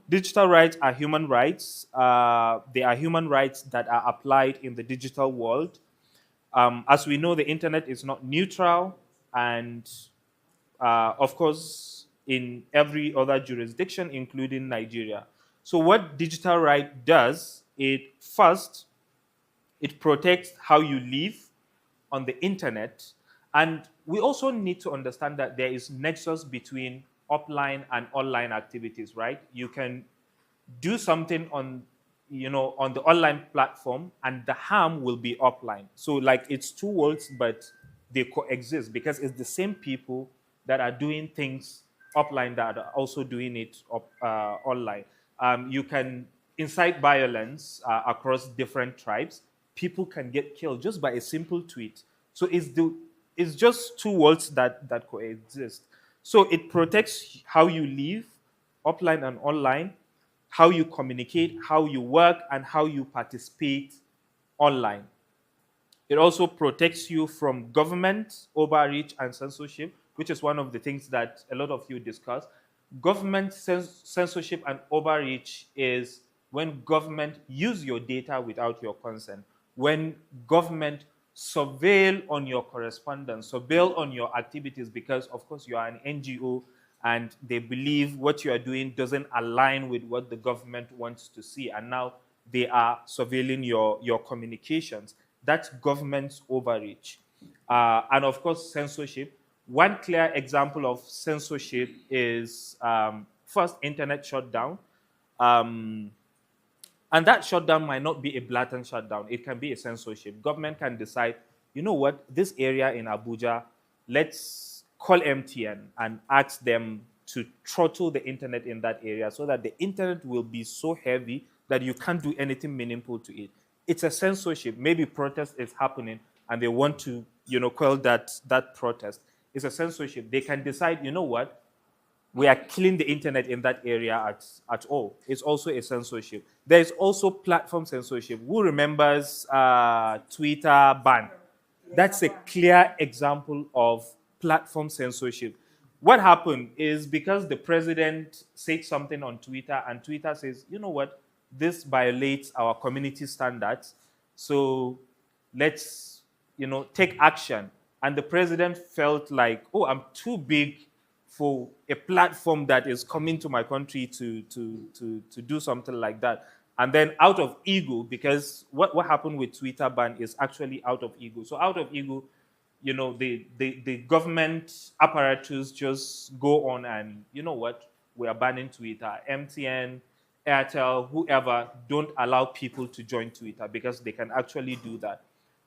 Digital rights are human rights. They are human rights that are applied in the digital world. As we know, the internet is not neutral, and of course, in every other jurisdiction, including Nigeria. So, what digital right does, it first, it protects how you live on the internet. And we also need to understand that there is nexus between offline and online activities, right? You can do something on on the online platform and the harm will be offline. So like it's two worlds, but they coexist because it's the same people that are doing things offline that are also doing it online. You can incite violence across different tribes. People can get killed just by a simple tweet. So it's just two worlds that coexist. So it protects how you live offline and online, how you communicate, how you work, and how you participate online. It also protects you from government overreach and censorship, which is one of the things that a lot of you discuss. Government censorship and overreach is when government use your data without your consent, when government surveil on your correspondence, surveil on your activities because, of course, you are an NGO and they believe what you are doing doesn't align with what the government wants to see. And now they are surveilling your communications. That's government's overreach. And of course, censorship. One clear example of censorship is first, internet shutdown. Um, and that shutdown might not be a blatant shutdown. It can be a censorship. Government can decide, you know what, this area in Abuja, let's call MTN and ask them to throttle the internet in that area so that the internet will be so heavy that you can't do anything meaningful to it. It's a censorship. Maybe protest is happening and they want to, quell that protest. It's a censorship. They can decide, you know what, we are killing the internet in that area at all. It's also a censorship. There is also platform censorship. Who remembers Twitter ban? That's a clear example of platform censorship. What happened is because the president said something on Twitter and Twitter says, you know what, this violates our community standards. So let's, take action. And the president felt like, oh, I'm too big for a platform that is coming to my country to do something like that. And then out of ego, because what happened with Twitter ban is actually out of ego. So out of ego, the government apparatus just go on and, you know what, we are banning Twitter. MTN, Airtel, whoever, don't allow people to join Twitter because they can actually do that.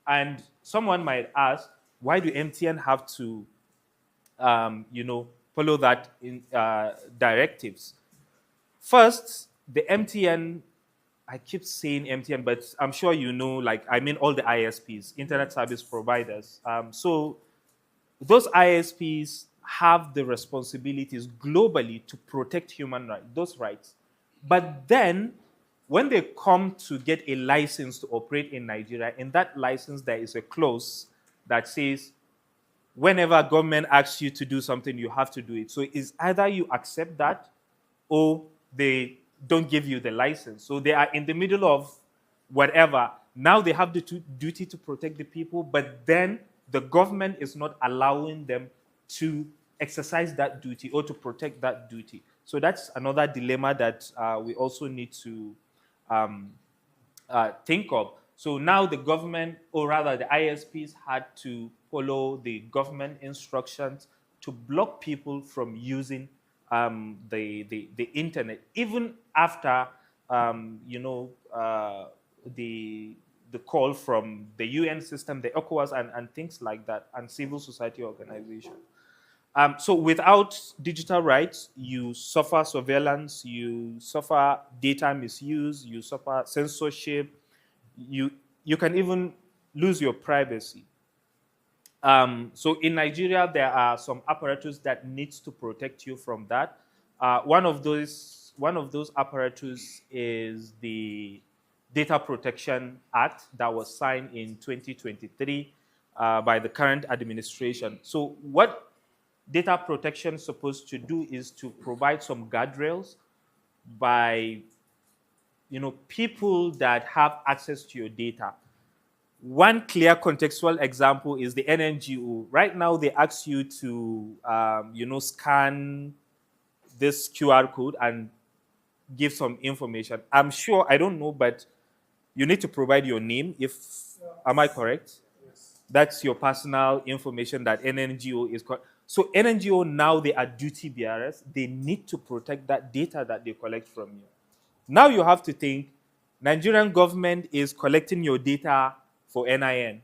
And someone might ask, why do MTN have to follow that in directives? First, the MTN, I keep saying MTN, but I'm sure you know, like, I mean, all the ISPs, internet service providers. So those ISPs have the responsibilities globally to protect human rights, those rights. But then, when they come to get a license to operate in Nigeria, in that license, there is a clause that says whenever government asks you to do something, you have to do it. So it's either you accept that or they don't give you the license. So they are in the middle of whatever. Now they have the duty to protect the people, but then the government is not allowing them to exercise that duty or to protect that duty. So that's another dilemma that we also need to um, think of. So now the government, or rather the ISPs, had to follow the government instructions to block people from using the internet, even after the call from the UN system, the ECOWAS, and things like that, and civil society organizations. So without digital rights, you suffer surveillance, you suffer data misuse, you suffer censorship, you you can even lose your privacy. So in Nigeria, there are some apparatus that needs to protect you from that. One of those apparatus is the Data Protection Act that was signed in 2023 by the current administration. So what data protection is supposed to do is to provide some guardrails by people that have access to your data. One clear contextual example is the NNGO. Right now, they ask you to scan this QR code and give some information. I'm sure, I don't know, but you need to provide your name. If am I correct? That's your personal information that NNGO is. So NNGO now they are duty bearers. They need to protect that data that they collect from you. Now you have to think, Nigerian government is collecting your data for NIN.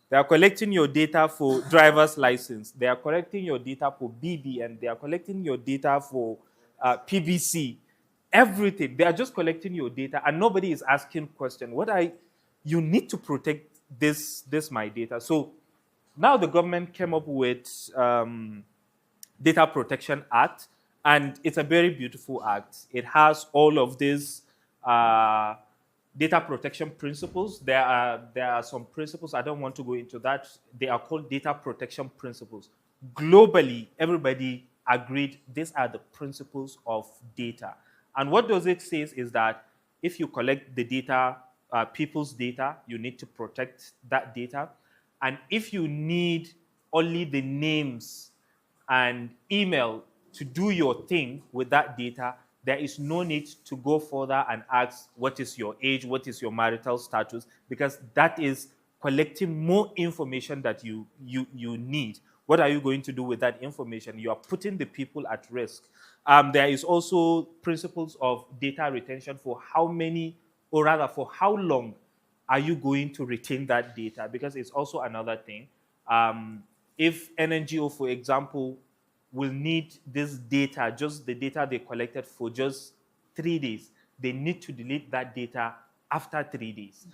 They are collecting your data for driver's license. They are collecting your data for BBN. They are collecting your data for PBC. Everything. They are just collecting your data, and nobody is asking question. You need to protect this my data. So now the government came up with Data Protection Act, and it's a very beautiful act. It has all of these uh, data protection principles. There are some principles. I don't want to go into that. They are called data protection principles. Globally, everybody agreed these are the principles of data. And what does it say is that if you collect the data, people's data, you need to protect that data. And if you need only the names and email to do your thing with that data, there is no need to go further and ask what is your age, what is your marital status, because that is collecting more information that you need. What are you going to do with that information? You are putting the people at risk. There is also principles of data retention for how many, or rather for how long are you going to retain that data? Because it's also another thing. If an NGO, for example, will need this data, just the data they collected for just 3 days, they need to delete that data after 3 days.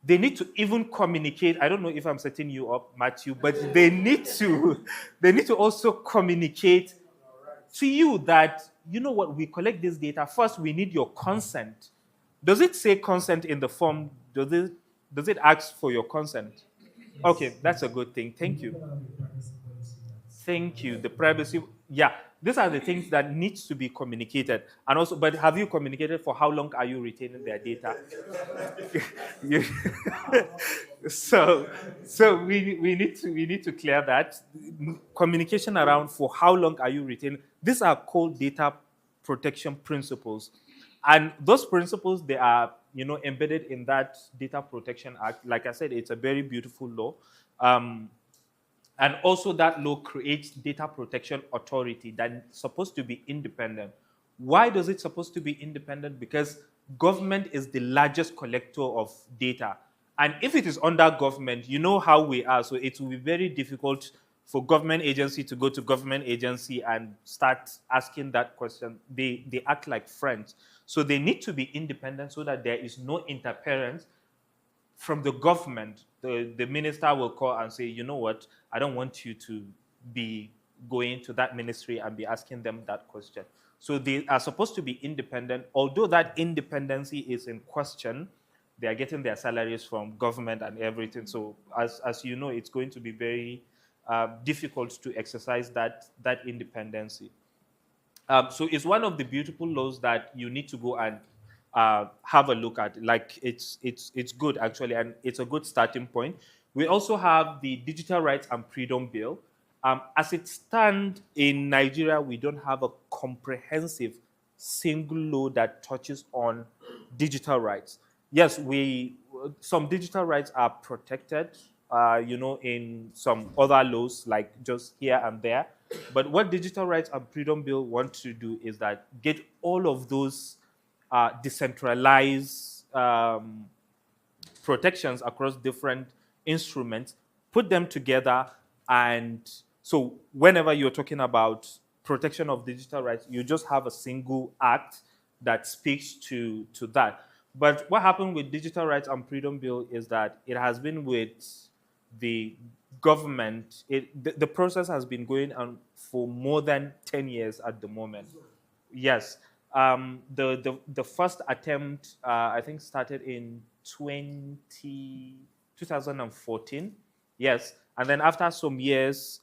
They need to even communicate. I don't know if I'm setting you up, Matthew, but they need to they need to also communicate to you that, you know what, we collect this data. First, we need your consent. Does it say consent in the form? Does it ask for your consent? Okay, that's a good thing. Thank you. Thank you. The privacy. Yeah, these are the things that needs to be communicated. And also, but have you communicated for how long are you retaining their data? You- so we need to clear that communication around for how long are you retaining. These are called data protection principles, and those principles, they are embedded in that Data Protection Act. Like I said, it's a very beautiful law. Um, and also that law creates data protection authority that's supposed to be independent. Why does it supposed to be independent? Because government is the largest collector of data. And if it is under government, you know how we are. So it will be very difficult for government agency to go to government agency and start asking that question. They act like friends. So they need to be independent so that there is no interference from the government. The minister will call and say, you know what, I don't want you to be going to that ministry and be asking them that question. So they are supposed to be independent. Although that independency is in question, they are getting their salaries from government and everything. So as you know, it's going to be very difficult to exercise that independency. So it's one of the beautiful laws that you need to go and have a look at. Like it's good actually, and it's a good starting point. We also have the Digital Rights and Freedom Bill. As it stands in Nigeria, we don't have a comprehensive single law that touches on digital rights. Yes, we some digital rights are protected, in some other laws like just here and there. But what Digital Rights and Freedom Bill want to do is that get all of those decentralized protections across different instruments, put them together, and so whenever you're talking about protection of digital rights, you just have a single act that speaks to that. But what happened with Digital Rights and Freedom Bill is that it has been with the government. The process has been going on for more than 10 years at the moment. Yes. The first attempt, I think, started in 2014. Yes. And then after some years,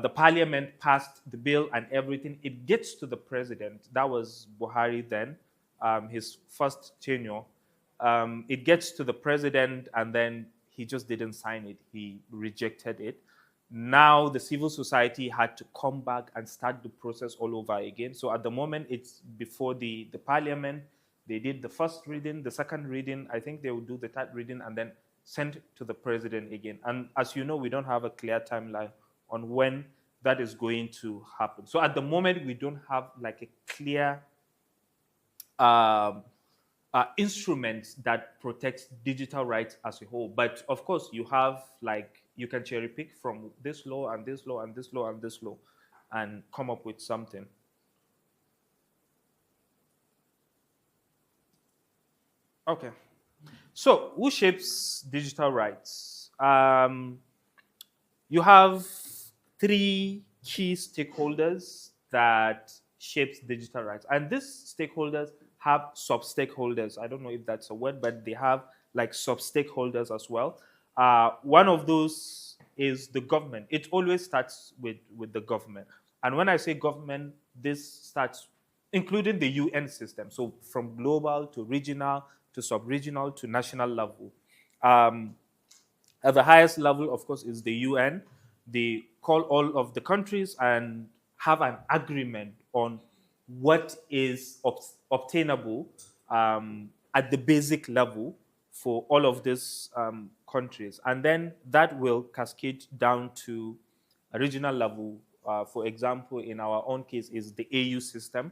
the parliament passed the bill and everything. It gets to the president. That was Buhari then, his first tenure. It gets to the president, and then he just didn't sign it. He rejected it. Now the civil society had to come back and start the process all over again. So at the moment, it's before the parliament. They did the first reading, the second reading. I think they will do the third reading and then send to the president again. And as you know, we don't have a clear timeline on when that is going to happen. So at the moment, we don't have like a clear instrument that protects digital rights as a whole. But of course, you have like, you can cherry pick from this law and this law and this law and this law and come up with something. Okay. So who shapes digital rights? You have three key stakeholders that shapes digital rights. And these stakeholders have sub-stakeholders. I don't know if that's a word, but they have like sub-stakeholders as well. One of those is the government. It always starts with the government. And when I say government, this starts including the UN system. So from global to regional to sub-regional to national level. At the highest level, of course, is the UN. They call all of the countries and have an agreement on what is obtainable at the basic level for all of these countries. And then that will cascade down to a regional level. For example, in our own case is the AU system.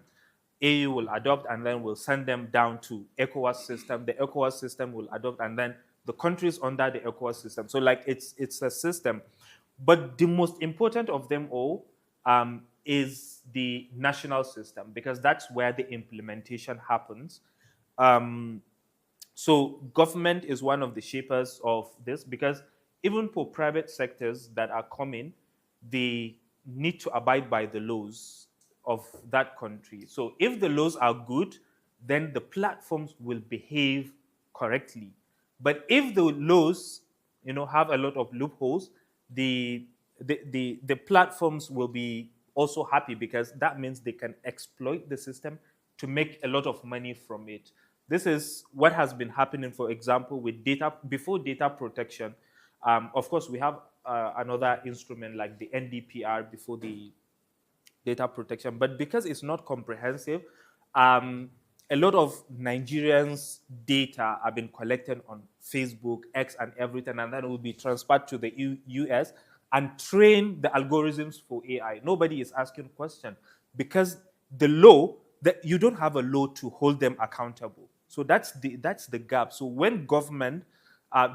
AU will adopt and then will send them down to ECOWAS system. The ECOWAS system will adopt and then the countries under the ECOWAS system. So like it's a system. But the most important of them all is the national system because that's where the implementation happens. So government is one of the shapers of this because even for private sectors that are coming, they need to abide by the laws of that country. So if the laws are good, then the platforms will behave correctly. But if the laws, have a lot of loopholes, the platforms will be also happy because that means they can exploit the system to make a lot of money from it. This is what has been happening, for example, with data, before data protection. Of course, we have another instrument like the NDPR before the data protection, but because it's not comprehensive, a lot of Nigerians' data have been collected on Facebook, X, and everything, and then will be transferred to the US and train the algorithms for AI. Nobody is asking questions because the law, that you don't have a law to hold them accountable. So that's the gap. So when government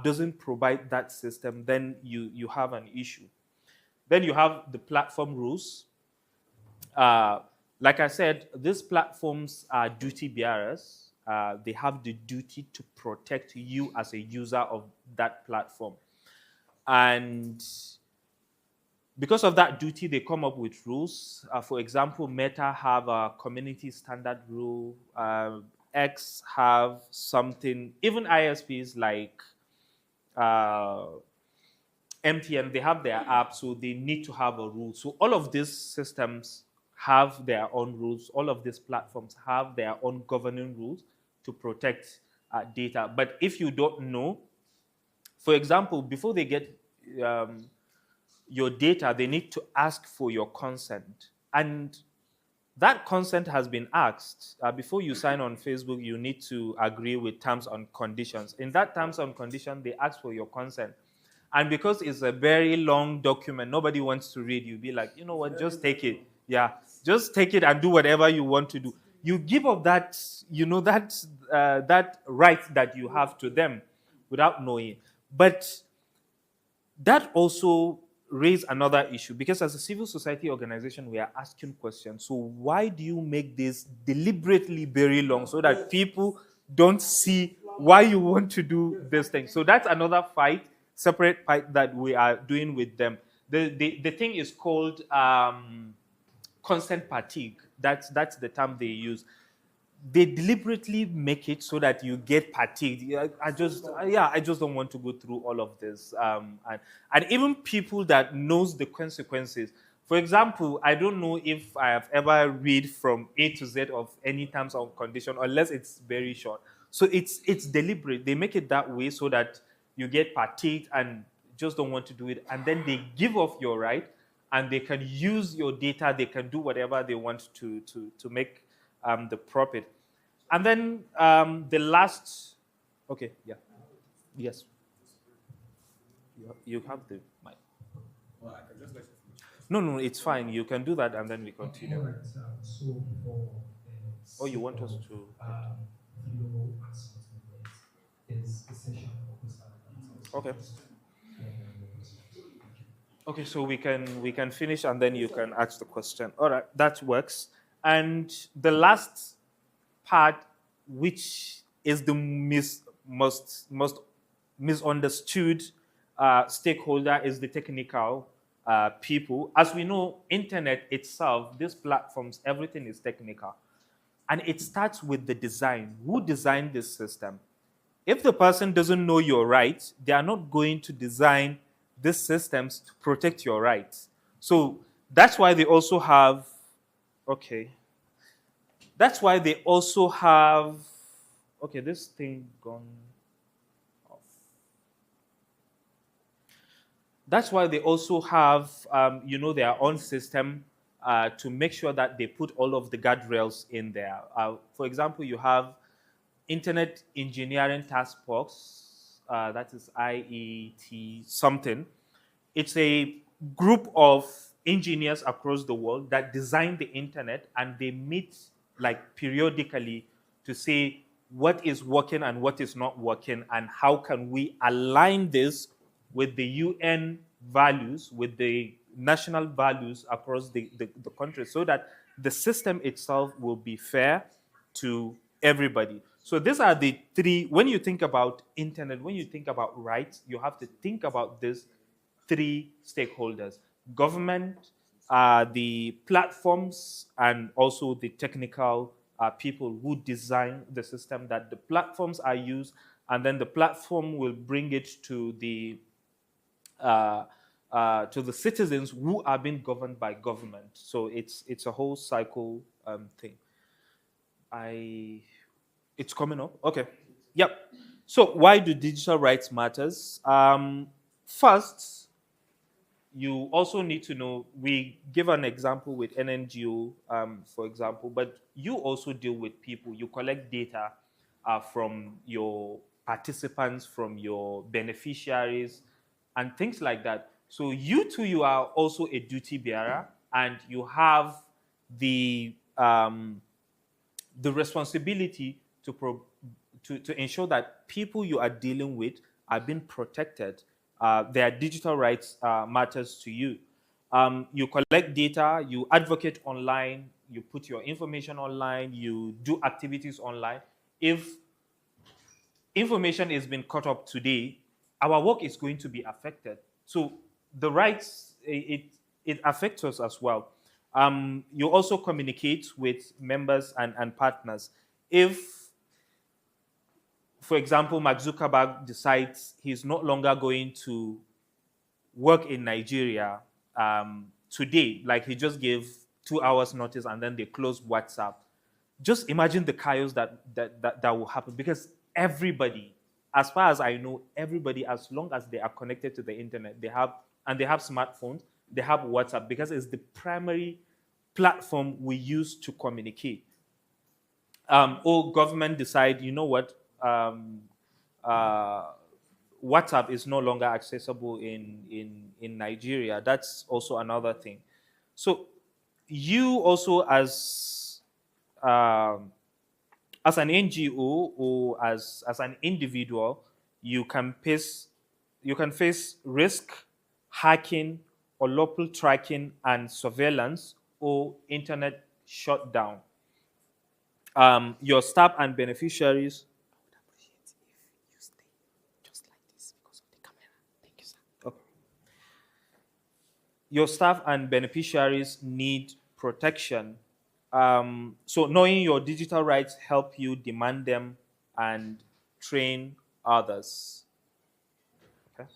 doesn't provide that system, then you have an issue. Then you have the platform rules. Like I said, these platforms are duty bearers. They have the duty to protect you as a user of that platform. And because of that duty, they come up with rules. For example, Meta have a community standard rule. X have something. Even ISPs like MTN, they have their app, so they need to have a rule. So all of these systems have their own rules. All of these platforms have their own governing rules to protect data. But if you don't know, for example, before they get your data, they need to ask for your consent. And that consent has been asked. Before you sign on Facebook, you need to agree with terms and conditions. In that terms and condition, they ask for your consent. And because it's a very long document, nobody wants to read. You'll be like, you know what, just take it. Yeah, just take it and do whatever you want to do. You give up that, that right that you have to them without knowing. But that also raise another issue because as a civil society organization, we are asking questions. So why do you make this deliberately very long so that people don't see why you want to do this thing? So that's another fight, separate fight that we are doing with them. The thing is called consent fatigue. That's the term they use. they deliberately make it so that you get fatigued. I just don't want to go through all of this. And even people that knows the consequences. For example, I don't know if I have ever read from A to Z of any terms or condition unless it's very short. So it's deliberate. They make it that way so that you get fatigued and just don't want to do it, and then they give off your right, and they can use your data. They can do whatever they want to make the profit. And then the last, okay, yeah, yes, you have the mic. No, no, it's fine. You can do that, and then we All continue. right. So for Or you sake want us of to? flow and smooth movement, is essential for personal advantage. So Okay. just let me know your response. Thank you. Okay, so we can finish, and then you can ask the question. All right, that works. And the last part, which is the most misunderstood stakeholder, is the technical people. As we know, internet itself, these platforms, everything is technical, and it starts with the design. Who designed this system? If the person doesn't know your rights, they are not going to design these systems to protect your rights. So that's why they also have, okay, that's why they also have, okay, this thing gone off. That's why they also have, their own system to make sure that they put all of the guardrails in there. For example, you have Internet Engineering Task Force, that is IET something. It's a group of engineers across the world that design the internet, and they meet like periodically to say what is working and what is not working, and how can we align this with the UN values, with the national values across the country, so that the system itself will be fair to everybody. So these are the three. When you think about internet, when you think about rights, you have to think about this three stakeholders: government, the platforms, and also the technical people who design the system that the platforms are used, and then the platform will bring it uh, to the citizens who are being governed by government. So it's a whole cycle thing. I It's coming up. Okay. Yep. So why do digital rights matters? First, you also need to know, we give an example with NNGO, for example, but you also deal with people. You collect data from your participants, from your beneficiaries, and things like that. So you too, you are also a duty bearer, and you have the um, the responsibility to ensure that people you are dealing with are being protected. Their digital rights matters to you. You collect data, you advocate online, you put your information online, you do activities online. If information is being cut up today, our work is going to be affected. So the rights, it affects us as well. You also communicate with members and partners. If, for example, Mark Zuckerberg decides he's no longer going to work in Nigeria today, like he just gave 2 hours notice and then they closed WhatsApp, just imagine the chaos that will happen, because everybody, as far as I know, everybody, as long as they are connected to the internet, they have smartphones, they have WhatsApp, because it's the primary platform we use to communicate. Or government decide, you know what, uh, WhatsApp is no longer accessible in Nigeria. That's also another thing. So you also, um, as an NGO, or as an individual, you can face risk, hacking, or local tracking and surveillance, or internet shutdown. Your staff and beneficiaries. Okay. Your staff and beneficiaries need protection. So knowing your digital rights help you demand them and train others. Okay.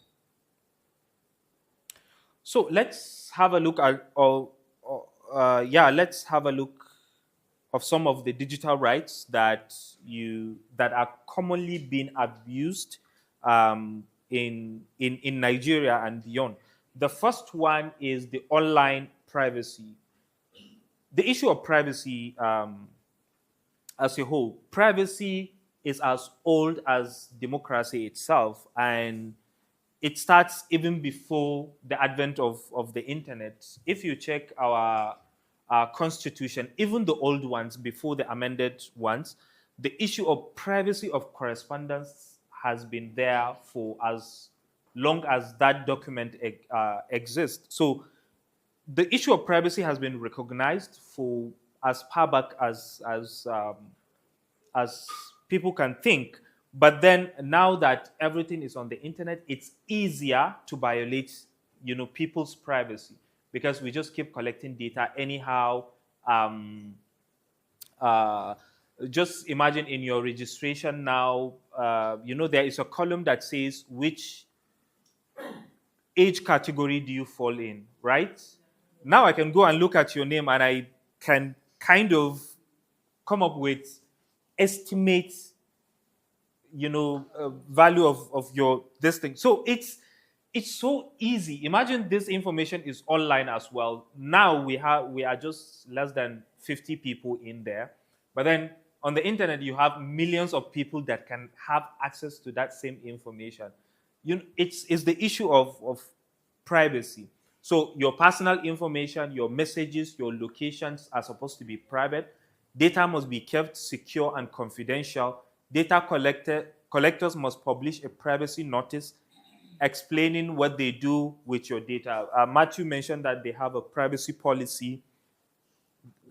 So let's have a look at, let's have a look of some of the digital rights that are commonly being abused in Nigeria and beyond. The first one is the online privacy. The issue of privacy as a whole, privacy is as old as democracy itself, and it starts even before the advent of the internet. If you check our constitution, even the old ones before the amended ones, the issue of privacy of correspondence has been there for as long as that document exists. So the issue of privacy has been recognized for as far back as people can think. But then now that everything is on the internet, it's easier to violate, people's privacy because we just keep collecting data anyhow. Um, uh, just imagine in your registration now, there is a column that says which age category do you fall in, right? Now I can go and look at your name and I can kind of come up with estimates, value of your this thing. So it's so easy. Imagine this information is online as well. Now we are just less than 50 people in there, but then on the internet you have millions of people that can have access to that same information. It's the issue of privacy. So your personal information, your messages, your locations are supposed to be private. Data must be kept secure and confidential. Collectors must publish a privacy notice explaining what they do with your data. Matthew mentioned that they have a privacy policy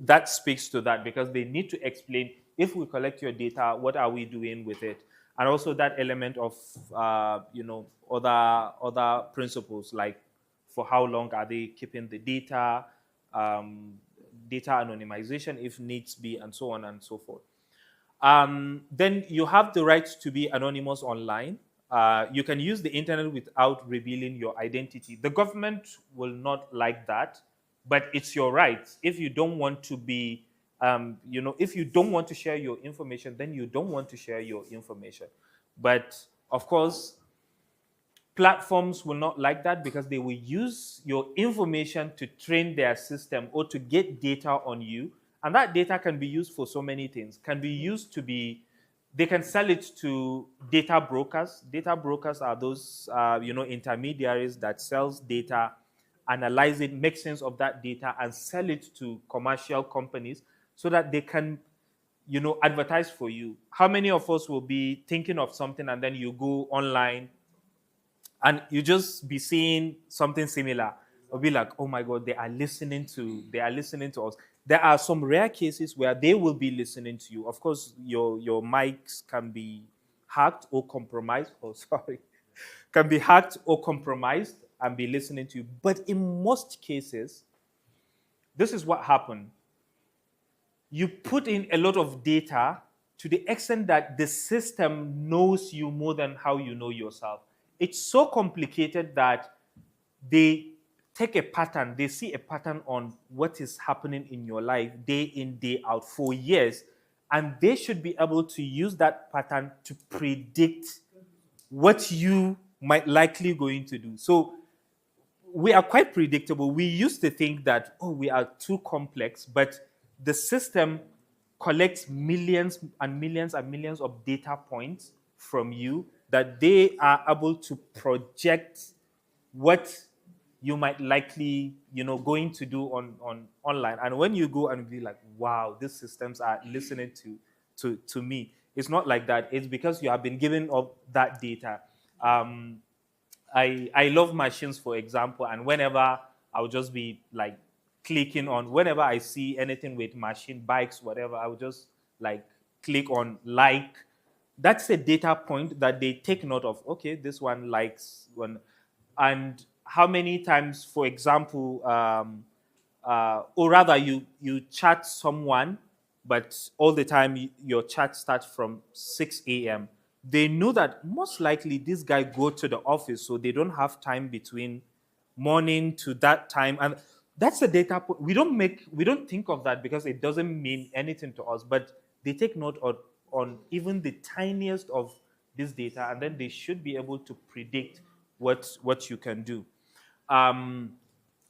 that speaks to that because they need to explain if we collect your data, what are we doing with it, and also that element of other principles like for how long are they keeping the data, um, data anonymization if needs be, and so on and so forth. Then you have the right to be anonymous online. You can use the internet without revealing your identity. The government will not like that, but it's your right. If you don't want to be, if you don't want to share your information, then you don't want to share your information. But of course, platforms will not like that because they will use your information to train their system or to get data on you, and that data can be used for so many things. Can be used to be, they can sell it to data brokers. Data brokers are those intermediaries that sells data, analyze it, make sense of that data, and sell it to commercial companies so that they can advertise for you. How many of us will be thinking of something and then you go online and you just be seeing something similar, or be like, oh my god, they are listening to us. There are some rare cases where they will be listening to you. Of course, your mics can be hacked or compromised, oh sorry, can be hacked or compromised and be listening to you. But in most cases, this is what happened. You put in a lot of data to the extent that the system knows you more than how you know yourself. It's so complicated that they take a pattern, they see a pattern on what is happening in your life day in, day out for years, and they should be able to use that pattern to predict what you might likely going to do. So we are quite predictable. We used to think that, oh, we are too complex, but the system collects millions and millions and millions of data points from you that they are able to project what you might likely, going to do on online. And when you go and be like, wow, these systems are listening to me. It's not like that. It's because you have been given up that data. Um, I love machines, for example, and whenever I'll just be like clicking on, whenever I see anything with machine, bikes, whatever, I'll just like click on like. That's a data point that they take note of. Okay, this one likes one. And how many times, for example, or rather you chat someone, but all the time your chat starts from 6 a.m. They know that most likely this guy go to the office, so they don't have time between morning to that time, and that's the data we don't think of that because it doesn't mean anything to us, but they take note on even the tiniest of this data, and then they should be able to predict what you can do. um,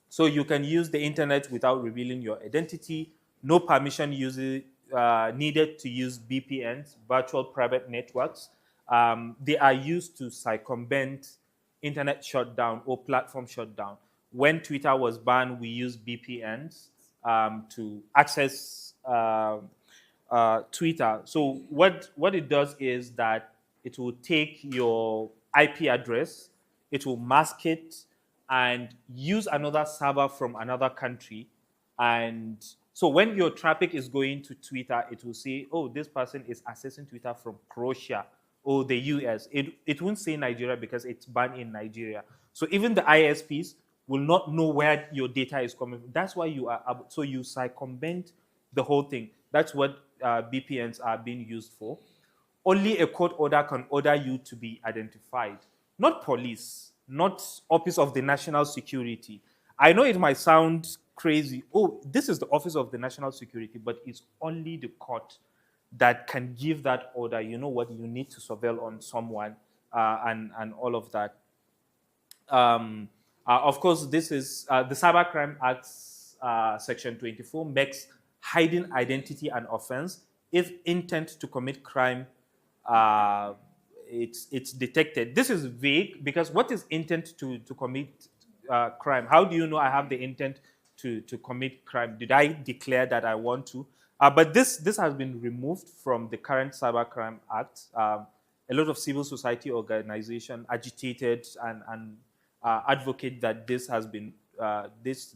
so you can use the internet without revealing your identity. No permission needed to use VPNs, virtual private networks. They are used to circumvent internet shutdown or platform shutdown. When Twitter was banned, we used VPNs to access Twitter. So what it does is that it will take your IP address, it will mask it, and use another server from another country. And so when your traffic is going to Twitter, it will say, oh, this person is accessing Twitter from Croatia or the US. It won't say Nigeria because it's banned in Nigeria. So even the ISPs will not know where your data is coming from. That's why so you circumvent the whole thing. That's what VPNs are being used for. Only a court order can order you to be identified, not police, not Office of the National Security. I know it might sound crazy. Oh, this is the Office of the National Security, but it's only the court that can give that order. You know what? You need to surveil on someone and all of that. Of course, this is the Cybercrime Act, Section 24, makes hiding identity an offense if intent to commit crime uh, it's detected. This is vague because what is intent to commit crime? How do you know I have the intent to commit crime? Did I declare that I want to? But this has been removed from the current Cybercrime Act. A lot of civil society organization agitated and advocate that this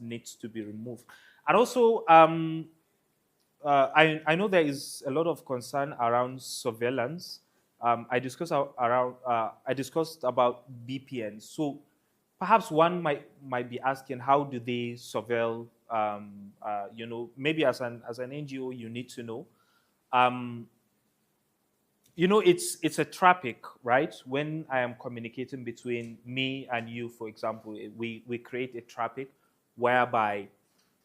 needs to be removed. And also, I know there is a lot of concern around surveillance. I discussed about VPN. So perhaps one might be asking, how do they surveil? Maybe as an NGO, you need to know. Um, it's a traffic, right? When I am communicating between me and you, for example, we create a traffic whereby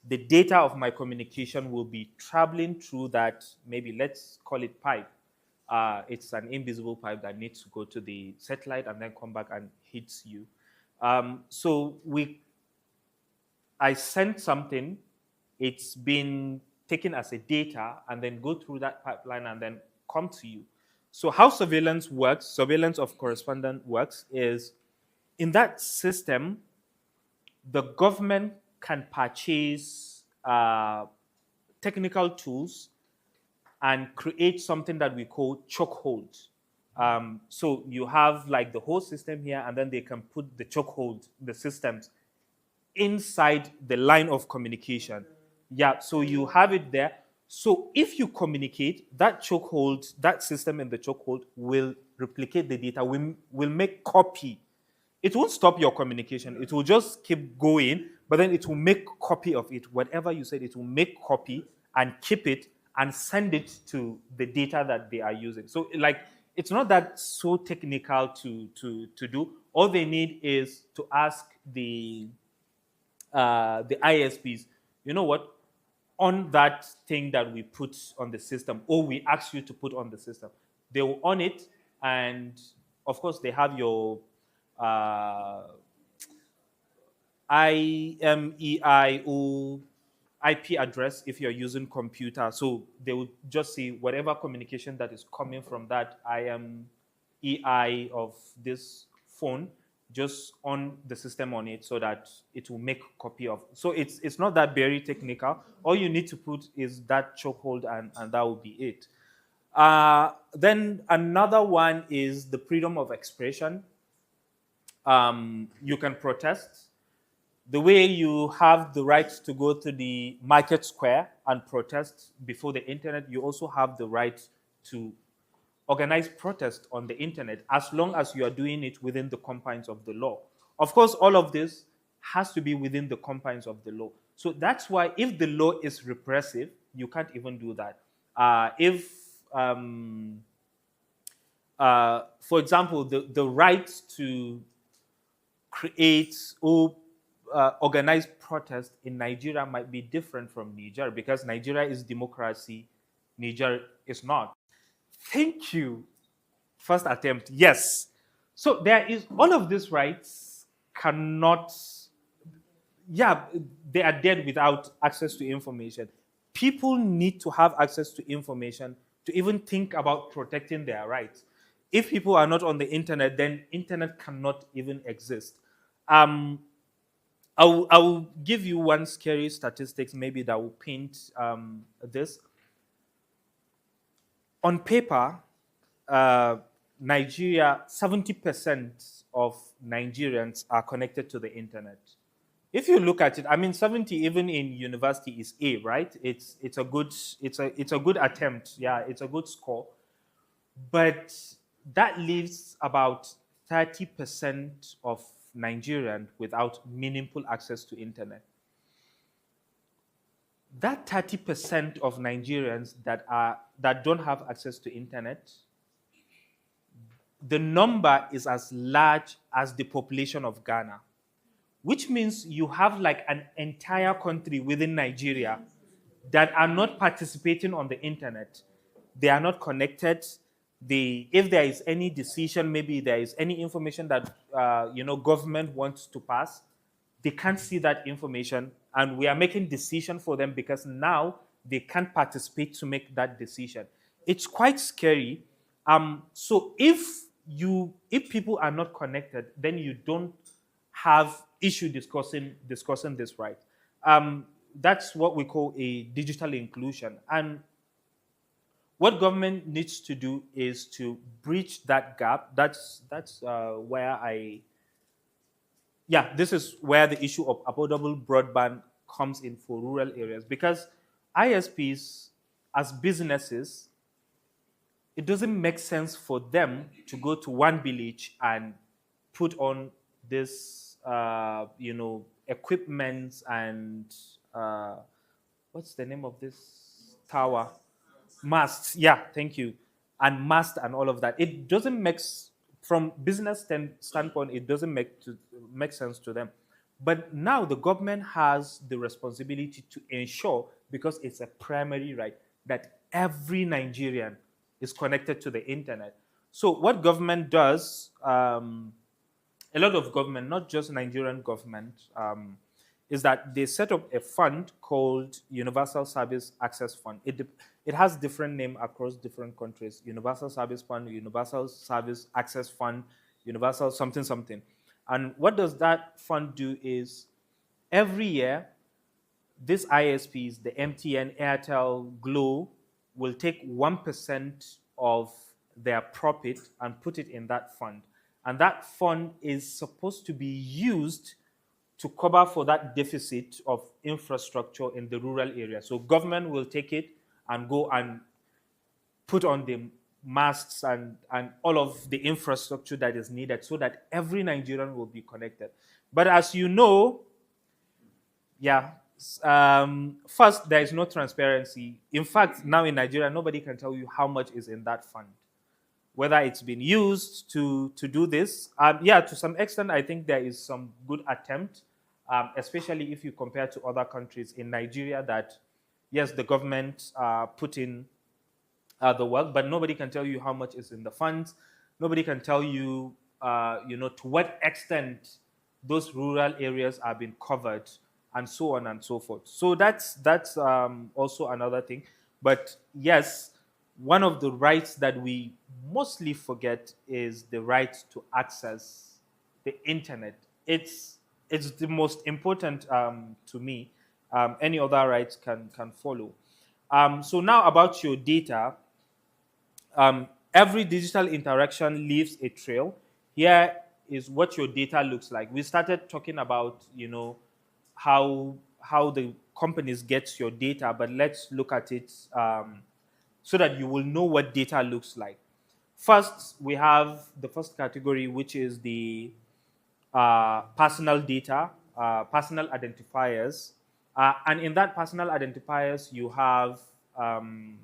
the data of my communication will be traveling through that, maybe let's call it pipe. It's an invisible pipe that needs to go to the satellite and then come back and hits you. So I sent something, it's been taken as a data and then go through that pipeline and then come to you. So how surveillance of correspondence works is, in that system, the government can purchase technical tools and create something that we call chokehold. So you have like the whole system here, and then they can put the chokehold, the systems, inside the line of communication. Yeah, so you have it there. So if you communicate, that chokehold, that system in the chokehold will replicate the data, will make copy. It won't stop your communication. It will just keep going, but then it will make copy of it. Whatever you said, it will make copy and keep it and send it to the data that they are using. So like, it's not that so technical to do. All they need is to ask the ISPs, you know what, on that thing that we put on the system, or we ask you to put on the system, they will on it, and of course they have your IMEIO IP address if you're using computer. So they will just see whatever communication that is coming from that IMEI of this phone, just on the system on it so that it will make copy of. So it's not that very technical. All you need to put is that chokehold, and that will be it. Then another one is the freedom of expression. You can protest. The way you have the right to go to the market square and protest before the internet, you also have the right to organize protest on the internet, as long as you are doing it within the confines of the law. Of course, all of this has to be within the confines of the law. So that's why if the law is repressive, you can't even do that. If for example, the right to create or organize protest in Nigeria might be different from Niger, because Nigeria is democracy, Niger is not. Thank you. First attempt, yes. So there is all of these rights cannot, yeah, they are dead without access to information. People need to have access to information to even think about protecting their rights. If people are not on the internet, then internet cannot even exist. Um, I will give you one scary statistics maybe that will paint this. On paper, uh, Nigeria, 70% of Nigerians are connected to the internet. If you look at it, I mean, 70 even in university is A, right? It's a good it's a good attempt. Yeah, it's a good score. But that leaves about 30% of Nigerians without meaningful access to internet. That 30% of Nigerians that don't have access to internet, the number is as large as the population of Ghana, which means you have like an entire country within Nigeria that are not participating on the internet. They are not connected. If there is any decision, maybe there is any information that government wants to pass, they can't see that information, and we are making decision for them because now they can't participate to make that decision. It's quite scary. So if people are not connected, then you don't have issue discussing this, right. That's what we call a digital inclusion. And what government needs to do is to bridge that gap. That's where this is where the issue of affordable broadband comes in for rural areas, because ISPs as businesses, it doesn't make sense for them to go to one village and put on this equipment and what's the name of this tower, masts, yeah, thank you, and mast and all of that. It doesn't from business standpoint, it doesn't make sense to them. But now the government has the responsibility to ensure, because it's a primary right, that every Nigerian is connected to the internet. So what government does, a lot of government, not just Nigerian government, is that they set up a fund called Universal Service Access Fund. It has different name across different countries: Universal Service Fund, Universal Service Access Fund, Universal something something. And what does that fund do is every year, these ISPs, the MTN, Airtel, Glo, will take 1% of their profit and put it in that fund. And that fund is supposed to be used to cover for that deficit of infrastructure in the rural area. So government will take it and go and put on the masts and all of the infrastructure that is needed so that every Nigerian will be connected. But as you know, yeah, first, there is no transparency. In fact, now in Nigeria, nobody can tell you how much is in that fund, whether it's been used to do this. To some extent, I think there is some good attempt, especially if you compare to other countries. In Nigeria, that yes, the government put in the work, but nobody can tell you how much is in the funds. Nobody can tell you, to what extent those rural areas are being covered, and so on and so forth. So that's also another thing. But yes, one of the rights that we mostly forget is the right to access the internet. It's the most important to me. Any other rights can follow. So now about your data. Every digital interaction leaves a trail. Here is what your data looks like. We started talking about, how the companies get your data, but let's look at it so that you will know what data looks like. First, we have the first category, which is the personal data, personal identifiers. And in that personal identifiers, you have um,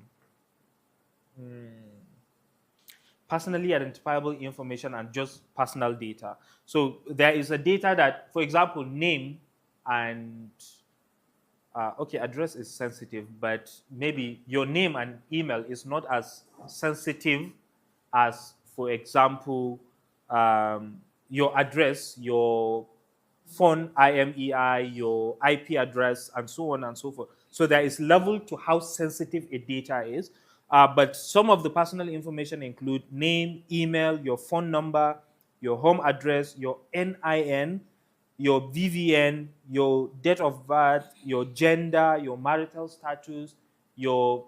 personally identifiable information and just personal data. So there is a data that, for example, name and okay, address is sensitive, but maybe your name and email is not as sensitive as, for example, your address, your phone IMEI, your IP address, and so on and so forth. So there is level to how sensitive a data is. But some of the personal information include name, email, your phone number, your home address, your NIN, your VVN, your date of birth, your gender, your marital status, your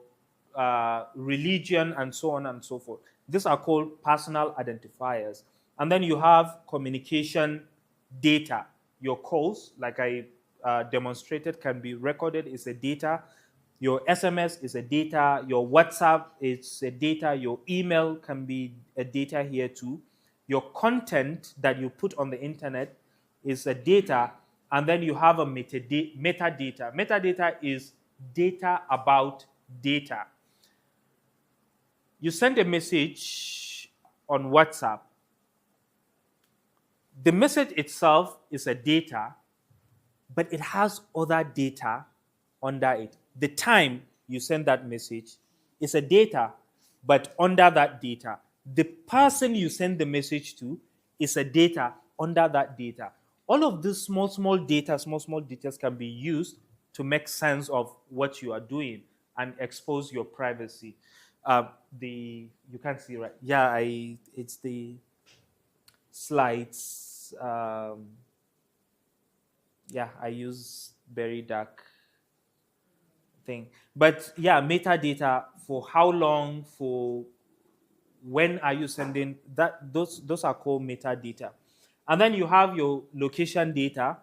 religion, and so on and so forth. These are called personal identifiers. And then you have communication data. Your calls, like I demonstrated, can be recorded as a data. Your SMS is a data. Your WhatsApp is a data. Your email can be a data here too. Your content that you put on the internet is a data. And then you have a metadata. Metadata is data about data. You send a message on WhatsApp. The message itself is a data, but it has other data under it. The time you send that message is a data, but under that data, the person you send the message to is a data under that data. All of these small details can be used to make sense of what you are doing and expose your privacy. The you can't see, right? Yeah, I it's the slides. Yeah, I use very dark thing. But yeah, metadata, for how long, for when are you sending that, those are called metadata. And then you have your location data.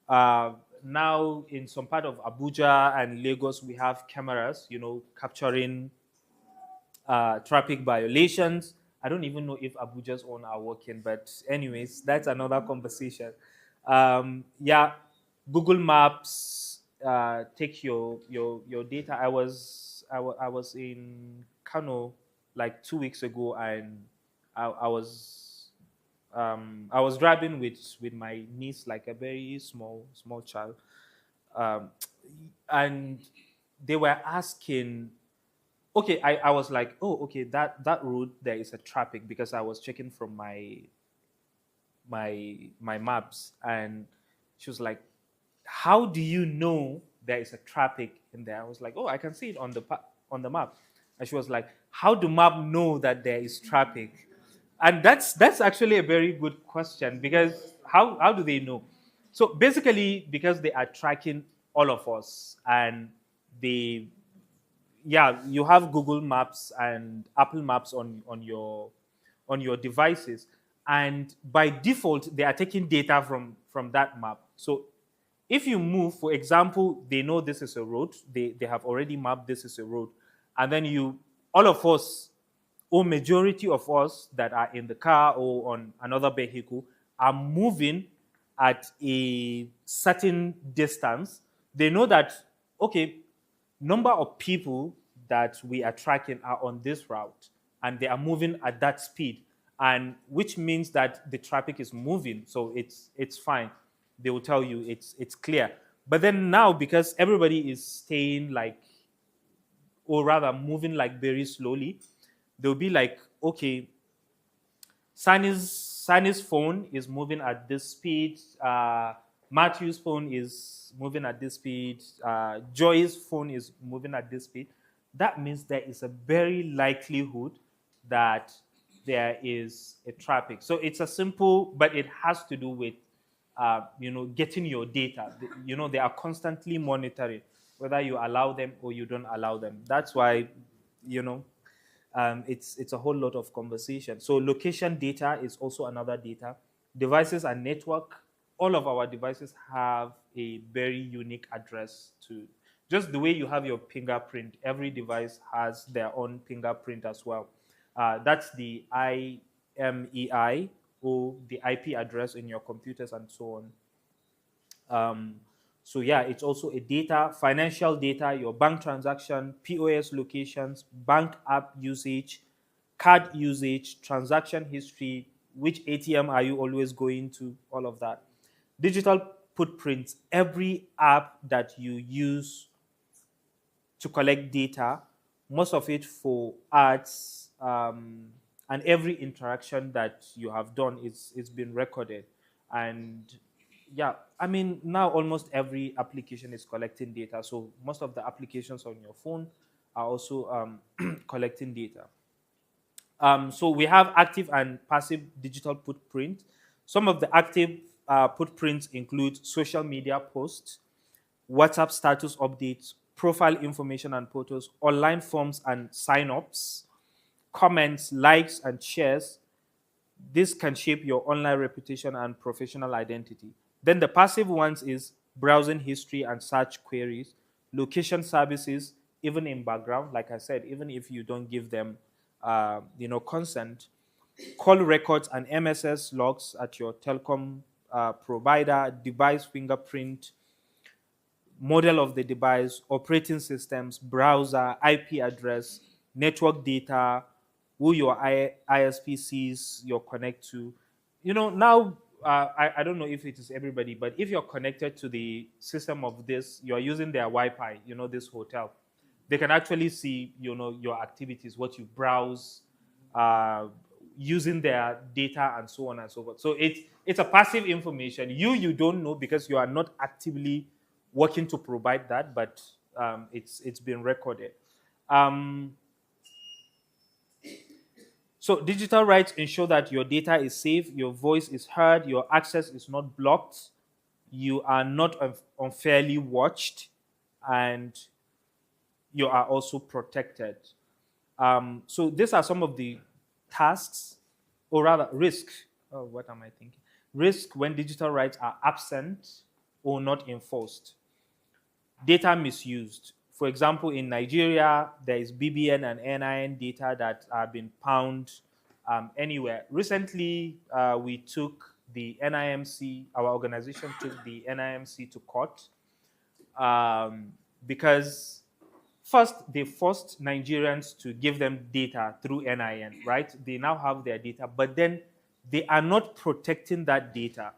Uh, Now in some part of Abuja and Lagos, we have cameras, capturing traffic violations. I don't even know if Abuja's own are working, but anyways, that's another conversation. Yeah, Google Maps take your data. I was in Kano like 2 weeks ago, and I was driving with my niece, like a very small child, um, and they were asking. Okay, I was like, oh, okay, that road there is a traffic, because I was checking from my maps, and she was like, how do you know there is a traffic in there? I was like, oh, I can see it on on the map. And she was like, how do map know that there is traffic? And that's actually a very good question, because how do they know? So basically, because they are tracking all of us, and they yeah, you have Google Maps and Apple Maps on your devices, and by default they are taking data from that map. So if you move, for example, they know this is a road, they have already mapped this is a road, and then all of us, or majority of us that are in the car or on another vehicle, are moving at a certain distance. They know that, okay, number of people that we are tracking are on this route, and they are moving at that speed, and which means that the traffic is moving, so it's fine. They will tell you it's clear. But then now, because everybody is staying like, or rather moving like very slowly, they'll be like, okay, Sani's phone is moving at this speed. Matthew's phone is moving at this speed. Joy's phone is moving at this speed. That means there is a very likelihood that there is a traffic. So it's a simple, but it has to do with, getting your data. They are constantly monitoring whether you allow them or you don't allow them. That's why, you know, it's a whole lot of conversation. So location data is also another data. Devices and network. All of our devices have a very unique address to, just the way you have your fingerprint. Every device has their own fingerprint as well. That's the IMEI, or the IP address in your computers and so on. So yeah, it's also a data, financial data, your bank transaction, POS locations, bank app usage, card usage, transaction history, which ATM are you always going to, all of that. Digital footprints, every app that you use to collect data, most of it for ads, and every interaction that you have done is it's been recorded. And yeah, I mean now almost every application is collecting data. So most of the applications on your phone are also collecting data. So we have active and passive digital footprint. Some of the active footprints include social media posts, WhatsApp status updates, profile information and photos, online forms and sign-ups, comments, likes, and shares. This can shape your online reputation and professional identity. Then the passive ones is browsing history and search queries, location services, even in background, like I said, even if you don't give them, consent, call records and MSS logs at your telecom provider, device fingerprint, model of the device, operating systems, browser, IP address, network data, who your ISP sees your connect to. Now I don't know if it is everybody, but if you're connected to the system of this, you're using their Wi-Fi, this hotel, they can actually see, your activities, what you browse, uh, using their data and so on and so forth. So it's a passive information. You don't know because you are not actively working to provide that, but it's been recorded. Um, so digital rights ensure that your data is safe, your voice is heard, your access is not blocked, you are not unfairly watched, and you are also protected. So these are some of the tasks, or rather risk. Oh, what am I thinking? Risk when digital rights are absent or not enforced. Data misused. For example, in Nigeria, there is BBN and NIN data that have been found anywhere. Recently, we took the NIMC, our organization took the NIMC to court, because first they forced Nigerians to give them data through NIN, right? They now have their data, but then they are not protecting that data.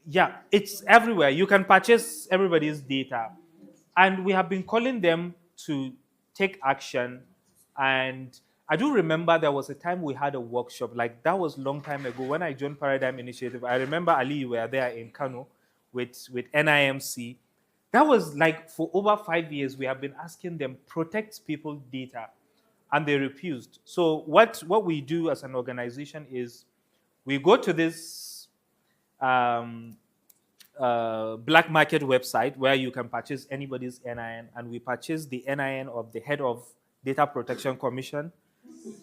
Yeah, it's everywhere. You can purchase everybody's data. And we have been calling them to take action. And I do remember there was a time we had a workshop, like that was a long time ago when I joined Paradigm Initiative. I remember Ali, you were there in Kano with NIMC. That was like for over 5 years, we have been asking them protect people's data, and they refused. So what we do as an organization is we go to this um, black market website where you can purchase anybody's NIN, and we purchase the NIN of the head of Data Protection Commission,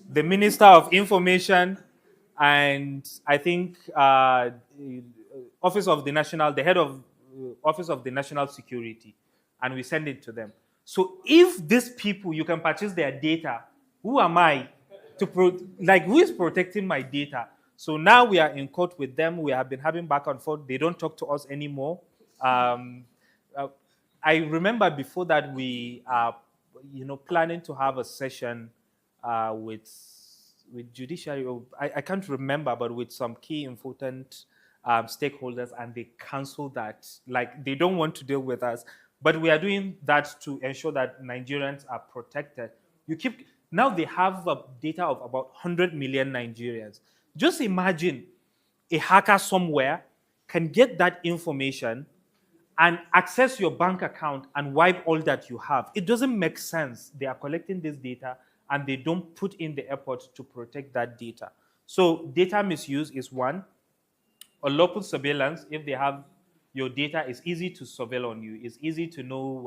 the Minister of Information, and I think the head of Office of the National Security, and we send it to them. So if these people, you can purchase their data, who am I who is protecting my data? So now we are in court with them. We have been having back and forth. They don't talk to us anymore. Um, uh, I remember before that we are, planning to have a session with judiciary. Or I can't remember, but with some key important stakeholders, and they canceled that. Like they don't want to deal with us. But we are doing that to ensure that Nigerians are protected. Now they have data of about 100 million Nigerians. Just imagine a hacker somewhere can get that information and access your bank account and wipe all that you have. It doesn't make sense. They are collecting this data and they don't put in the effort to protect that data. So data misuse is one. Unlawful surveillance, if they have your data, it's easy to surveil on you. It's easy to know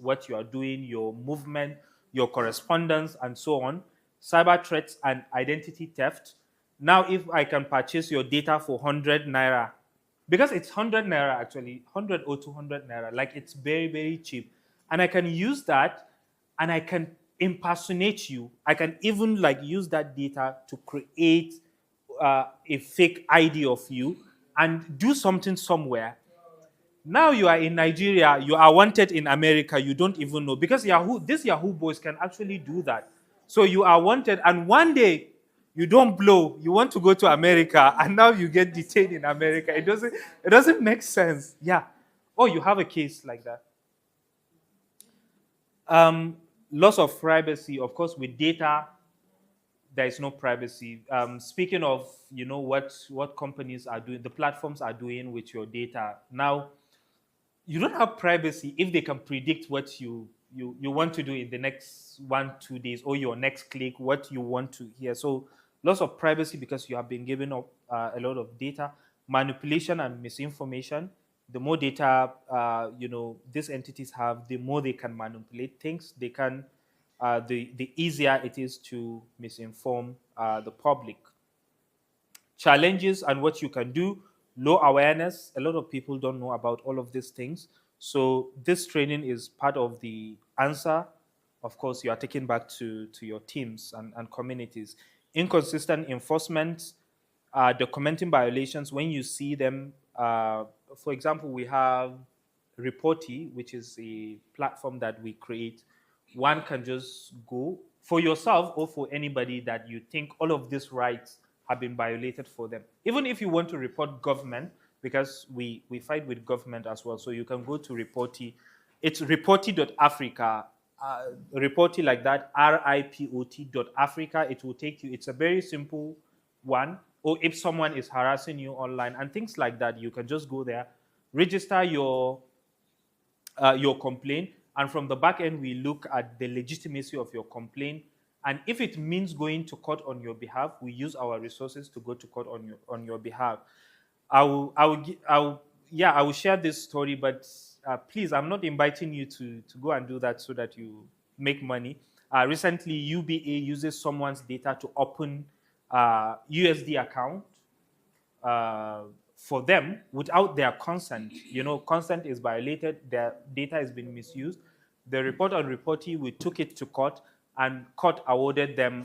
what you are doing, your movement, your correspondence, and so on. Cyber threats and identity theft. Now, if I can purchase your data for 100 naira, because it's 100 naira actually, 100 or 200 naira, like it's very, very cheap. And I can use that and I can impersonate you. I can even use that data to create a fake ID of you and do something somewhere. Now you are in Nigeria, you are wanted in America, you don't even know because these Yahoo boys can actually do that. So you are wanted, and one day you don't blow, you want to go to America, and now you get detained in America. It doesn't make sense. Yeah. Oh, you have a case like that. Um, Loss of privacy, of course, with data, there is no privacy. Speaking of, what companies are doing, the platforms are doing with your data now. You don't have privacy if they can predict what you want to do in the next 1 2 days, or your next click, what you want to hear. So loss of privacy because you have been given up a lot of data. Manipulation and misinformation. The more data these entities have, the more they can manipulate things. They can the easier it is to misinform the public. Challenges and what you can do. Low awareness, a lot of people don't know about all of these things, so this training is part of the answer. Of course, you are taken back to your teams and communities. Inconsistent enforcement, documenting violations when you see them. For example, we have Reporty, which is a platform that we create. One can just go for yourself or for anybody that you think all of these rights have been violated for them. Even if you want to report government, because we fight with government as well. So you can go to Reporty. It's reporty.africa. Reporty like that, RIPOT.Africa. It will take you. It's a very simple one. Or if someone is harassing you online and things like that, you can just go there, register your complaint, and from the back end we look at the legitimacy of your complaint, and if it means going to court on your behalf, we use our resources to go to court on your behalf. I will share this story, but please, I'm not inviting you to go and do that so that you make money. Recently, UBA uses someone's data to open USD account uh, for them without their consent. Consent is violated, their data has been misused. The report on Reporty, we took it to court, and court awarded them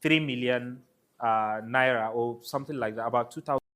3 million naira or something like that, about 2,000.